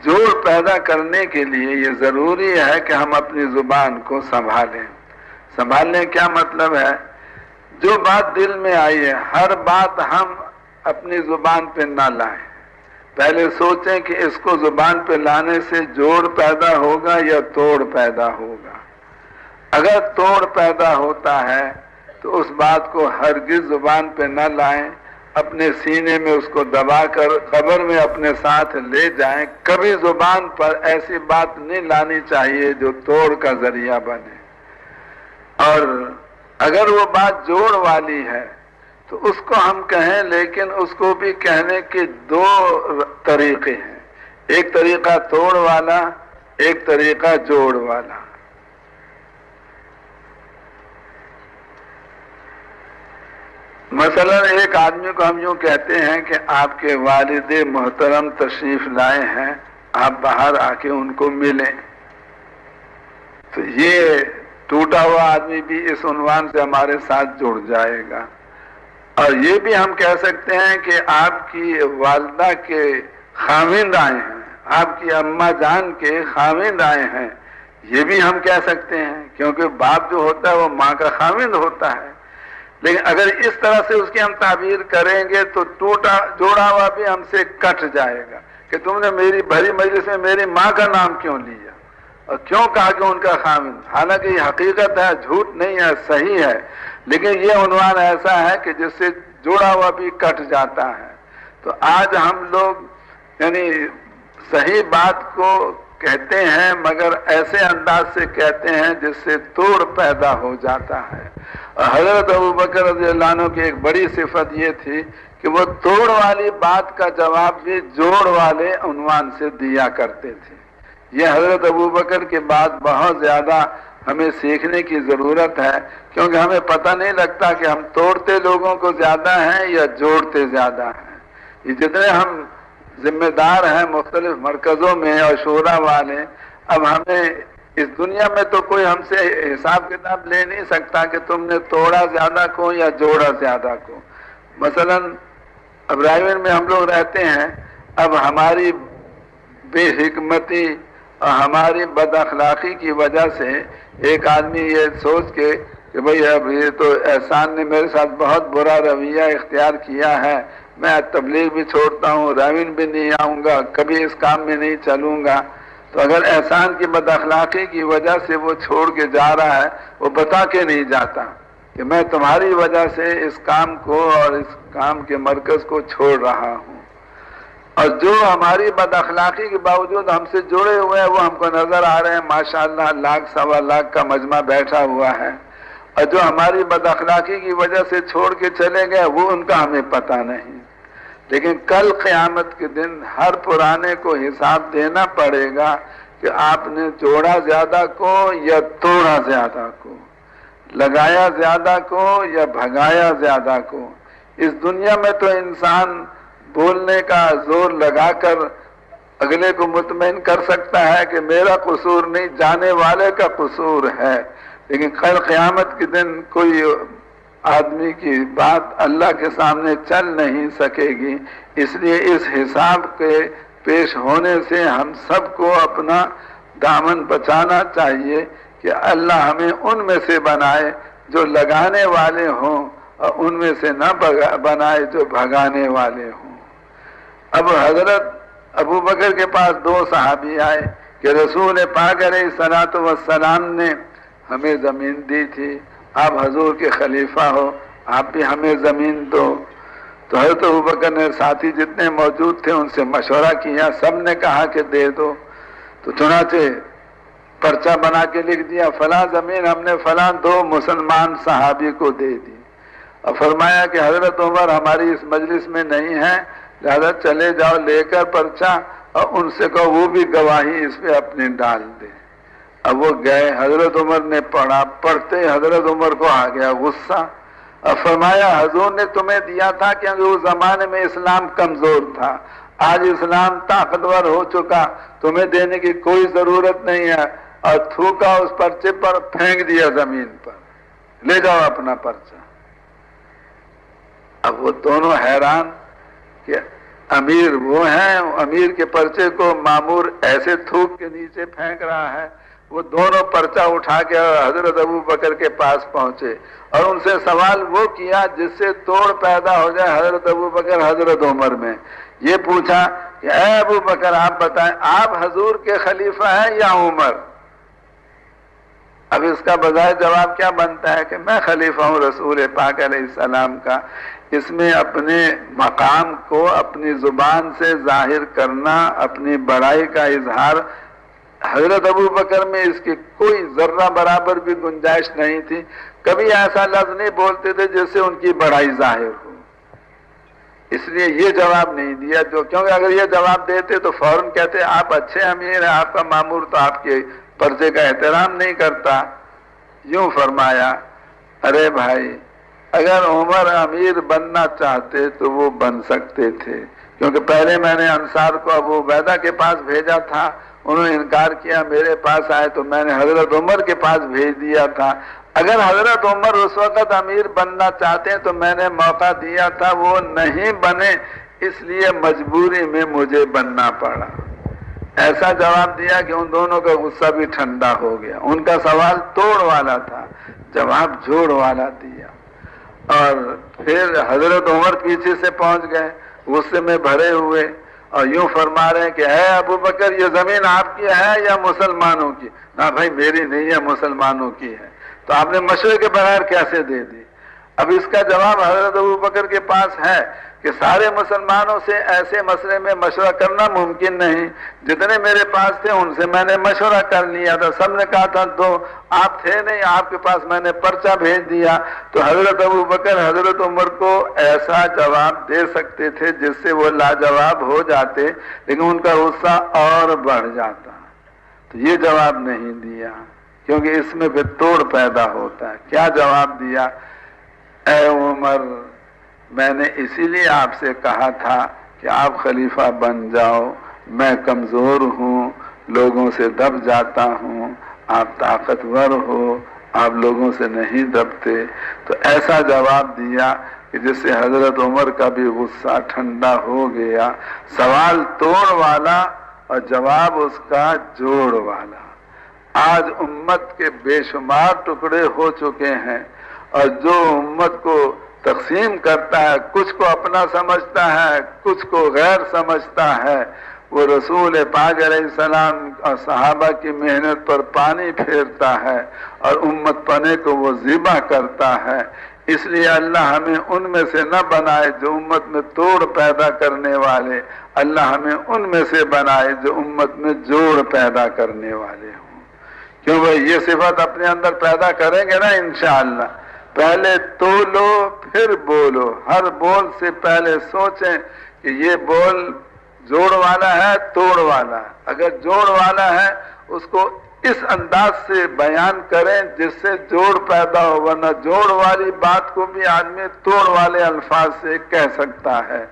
جوڑ پیدا کرنے کے لیے یہ ضروری ہے کہ ہم اپنی زبان کو سنبھالیں. سنبھالنے کیا مطلب ہے؟ جو بات دل میں آئی ہے ہر بات ہم اپنی زبان پہ نہ لائیں. پہلے سوچیں کہ اس کو زبان پہ لانے سے جوڑ پیدا ہوگا یا توڑ پیدا ہوگا. اگر توڑ پیدا ہوتا ہے تو اس بات کو ہرگز زبان پہ نہ لائیں، اپنے سینے میں اس کو دبا کر قبر میں اپنے ساتھ لے جائیں. کبھی زبان پر ایسی بات نہیں لانی چاہیے جو توڑ کا ذریعہ بنے. اور اگر وہ بات جوڑ والی ہے تو اس کو ہم کہیں، لیکن اس کو بھی کہنے کے دو طریقے ہیں. ایک طریقہ توڑ والا، ایک طریقہ جوڑ والا. مثلا ایک آدمی کو ہم یوں کہتے ہیں کہ آپ کے والد محترم تشریف لائے ہیں، آپ باہر آ کے ان کو ملیں. تو یہ ٹوٹا ہوا آدمی بھی اس عنوان سے ہمارے ساتھ جڑ جائے گا. اور یہ بھی ہم کہہ سکتے ہیں کہ آپ کی والدہ کے خاوند آئے ہیں، آپ کی اماں جان کے خاوند آئے ہیں، یہ بھی ہم کہہ سکتے ہیں، کیونکہ باپ جو ہوتا ہے وہ ماں کا خاوند ہوتا ہے. لیکن اگر اس طرح سے اس کی ہم تعبیر کریں گے تو جوڑا ہوا بھی ہم سے کٹ جائے گا کہ تم نے میری بھری مجلس میں میری ماں کا نام کیوں لیا اور کیوں کہا کہ ان کا خاوند. حالانکہ یہ حقیقت ہے، جھوٹ نہیں ہے، صحیح ہے، لیکن یہ عنوان ایسا ہے کہ جس سے جوڑا ہوا بھی کٹ جاتا ہے. تو آج ہم لوگ یعنی صحیح بات کو کہتے ہیں مگر ایسے انداز سے کہتے ہیں جس سے توڑ پیدا ہو جاتا ہے. حضرت ابوبکر رضی اللہ عنہ کی ایک بڑی صفت یہ تھی کہ وہ توڑ والی بات کا جواب بھی جوڑ والے عنوان سے دیا کرتے تھے. یہ حضرت ابوبکر کے بعد بہت زیادہ ہمیں سیکھنے کی ضرورت ہے، کیونکہ ہمیں پتہ نہیں لگتا کہ ہم توڑتے لوگوں کو زیادہ ہیں یا جوڑتے زیادہ ہیں. یہ جتنے ہم ذمہ دار ہیں مختلف مرکزوں میں اور شورا والے، اب ہمیں اس دنیا میں تو کوئی ہم سے حساب کتاب لے نہیں سکتا کہ تم نے توڑا زیادہ کو یا جوڑا زیادہ کو. مثلا اب رائے گڑھ میں ہم لوگ رہتے ہیں، اب ہماری بے حکمتی اور ہماری بد اخلاقی کی وجہ سے ایک آدمی یہ سوچ کے کہ بھئی اب یہ تو احسان نے میرے ساتھ بہت برا رویہ اختیار کیا ہے، میں تبلیغ بھی چھوڑتا ہوں، رائے بھی نہیں آؤں گا، کبھی اس کام میں نہیں چلوں گا. تو اگر احسان کی بد اخلاقی کی وجہ سے وہ چھوڑ کے جا رہا ہے، وہ بتا کے نہیں جاتا کہ میں تمہاری وجہ سے اس کام کو اور اس کام کے مرکز کو چھوڑ رہا ہوں. اور جو ہماری بد اخلاقی کے باوجود ہم سے جڑے ہوئے ہیں وہ ہم کو نظر آ رہے ہیں، ماشاءاللہ لاکھ سوا لاکھ کا مجمع بیٹھا ہوا ہے، اور جو ہماری بد اخلاقی کی وجہ سے چھوڑ کے چلے گئے وہ ان کا ہمیں پتہ نہیں. لیکن کل قیامت کے دن ہر پرانے کو حساب دینا پڑے گا کہ آپ نے جوڑا زیادہ کو یا توڑا زیادہ کو، لگایا زیادہ کو یا بھگایا زیادہ کو. اس دنیا میں تو انسان بولنے کا زور لگا کر اگلے کو مطمئن کر سکتا ہے کہ میرا قصور نہیں، جانے والے کا قصور ہے. لیکن کل قیامت کے دن کوئی آدمی کی بات اللہ کے سامنے چل نہیں سکے گی. اس لیے اس حساب کے پیش ہونے سے ہم سب کو اپنا دامن بچانا چاہیے کہ اللہ ہمیں ان میں سے بنائے جو لگانے والے ہوں اور ان میں سے نہ بنائے جو بھگانے والے ہوں. اب حضرت ابوبکر کے پاس دو صحابی آئے کہ رسول پاک علیہ الصلوۃ والسلام نے ہمیں زمین دی تھی، آپ حضور کے خلیفہ ہو، آپ بھی ہمیں زمین دو. تو حضرت ابوبکر نے ساتھی جتنے موجود تھے ان سے مشورہ کیا، سب نے کہا کہ دے دو. تو چنانچہ پرچہ بنا کے لکھ دیا فلاں زمین ہم نے فلاں دو مسلمان صحابی کو دے دی، اور فرمایا کہ حضرت عمر ہماری اس مجلس میں نہیں ہے، لہذا چلے جاؤ لے کر پرچہ اور ان سے کہو وہ بھی گواہی اس پہ اپنے ڈال دے. اب وہ گئے، حضرت عمر نے پڑھا، پڑھتے حضرت عمر کو آ گیا غصہ، اور فرمایا حضور نے تمہیں دیا تھا کیونکہ اس زمانے میں اسلام کمزور تھا، آج اسلام طاقتور ہو چکا، تمہیں دینے کی کوئی ضرورت نہیں ہے. اور تھوکا اس پرچے پر، پھینک دیا زمین پر، لے جاؤ اپنا پرچہ. اب وہ دونوں حیران کہ امیر وہ ہیں، امیر کے پرچے کو مامور ایسے تھوک کے نیچے پھینک رہا ہے۔ وہ دونوں پرچہ اٹھا کے حضرت ابو بکر کے پاس پہنچے اور ان سے سوال وہ کیا جس سے توڑ پیدا ہو جائے حضرت ابو بکر حضرت عمر میں۔ یہ پوچھا کہ اے ابو بکر آپ بتائیں آپ حضور کے خلیفہ ہیں یا عمر؟ اب اس کا بجائے جواب کیا بنتا ہے کہ میں خلیفہ ہوں رسول پاک علیہ السلام کا۔ اس میں اپنے مقام کو اپنی زبان سے ظاہر کرنا، اپنی بڑائی کا اظہار، حضرت ابو بکر میں اس کی کوئی ذرہ برابر بھی گنجائش نہیں تھی۔ کبھی ایسا لفظ نہیں بولتے تھے جس سے ان کی بڑائی ظاہر ہو، اس لیے یہ جواب نہیں دیا کیونکہ اگر یہ جواب دیتے تو فوراً کہتے آپ اچھے امیر ہیں، آپ کا مامور تو آپ کے پرچے کا احترام نہیں کرتا۔ یوں فرمایا ارے بھائی اگر عمر امیر بننا چاہتے تو وہ بن سکتے تھے، کیونکہ پہلے میں نے انصار کو ابو عبیدہ کے پاس بھیجا تھا، انہوں نے انکار کیا، میرے پاس آئے تو میں نے حضرت عمر کے پاس بھیج دیا تھا۔ اگر حضرت عمر اس وقت امیر بننا چاہتے تو میں نے موقع دیا تھا، وہ نہیں بنے، اس لیے مجبوری میں مجھے بننا پڑا۔ ایسا جواب دیا کہ ان دونوں کا غصہ بھی ٹھنڈا ہو گیا۔ ان کا سوال توڑ والا تھا، جواب جوڑ والا دیا۔ اور پھر حضرت عمر پیچھے سے پہنچ گئے غصے میں بھرے ہوئے اور یوں فرما رہے ہیں کہ اے ابو بکر یہ زمین آپ کی ہے یا مسلمانوں کی؟ نہ بھائی میری نہیں ہے، مسلمانوں کی ہے۔ تو آپ نے مشورے کے بغیر کیسے دے دی؟ اب اس کا جواب حضرت ابو بکر کے پاس ہے کہ سارے مسلمانوں سے ایسے مسئلے میں مشورہ کرنا ممکن نہیں، جتنے میرے پاس تھے ان سے میں نے مشورہ کر لیا تھا، سب نے کہا تھا دو، آپ تھے نہیں، آپ کے پاس میں نے پرچہ بھیج دیا۔ تو حضرت ابو بکر حضرت عمر کو ایسا جواب دے سکتے تھے جس سے وہ لاجواب ہو جاتے، لیکن ان کا غصہ اور بڑھ جاتا، تو یہ جواب نہیں دیا کیونکہ اس میں پھر توڑ پیدا ہوتا ہے۔ کیا جواب دیا؟ اے عمر میں نے اسی لیے آپ سے کہا تھا کہ آپ خلیفہ بن جاؤ، میں کمزور ہوں، لوگوں سے دب جاتا ہوں، آپ طاقتور ہو، آپ لوگوں سے نہیں دبتے۔ تو ایسا جواب دیا کہ جس سے حضرت عمر کا بھی غصہ ٹھنڈا ہو گیا۔ سوال توڑ والا اور جواب اس کا جوڑ والا۔ آج امت کے بے شمار ٹکڑے ہو چکے ہیں اور جو امت کو تقسیم کرتا ہے، کچھ کو اپنا سمجھتا ہے، کچھ کو غیر سمجھتا ہے، وہ رسول پاک علیہ السلام اور صحابہ کی محنت پر پانی پھیرتا ہے اور امت پنے کو وہ ذبح کرتا ہے۔ اس لیے اللہ ہمیں ان میں سے نہ بنائے جو امت میں توڑ پیدا کرنے والے، اللہ ہمیں ان میں سے بنائے جو امت میں جوڑ پیدا کرنے والے ہوں۔ کیوں بھائی یہ صفت اپنے اندر پیدا کریں گے نا انشاءاللہ۔ پہلے تولو پھر بولو، ہر بول سے پہلے سوچیں کہ یہ بول جوڑ والا ہے توڑ والا ہے۔ اگر جوڑ والا ہے اس کو اس انداز سے بیان کریں جس سے جوڑ پیدا ہو، ورنہ جوڑ والی بات کو بھی آدمی توڑ والے الفاظ سے کہہ سکتا ہے۔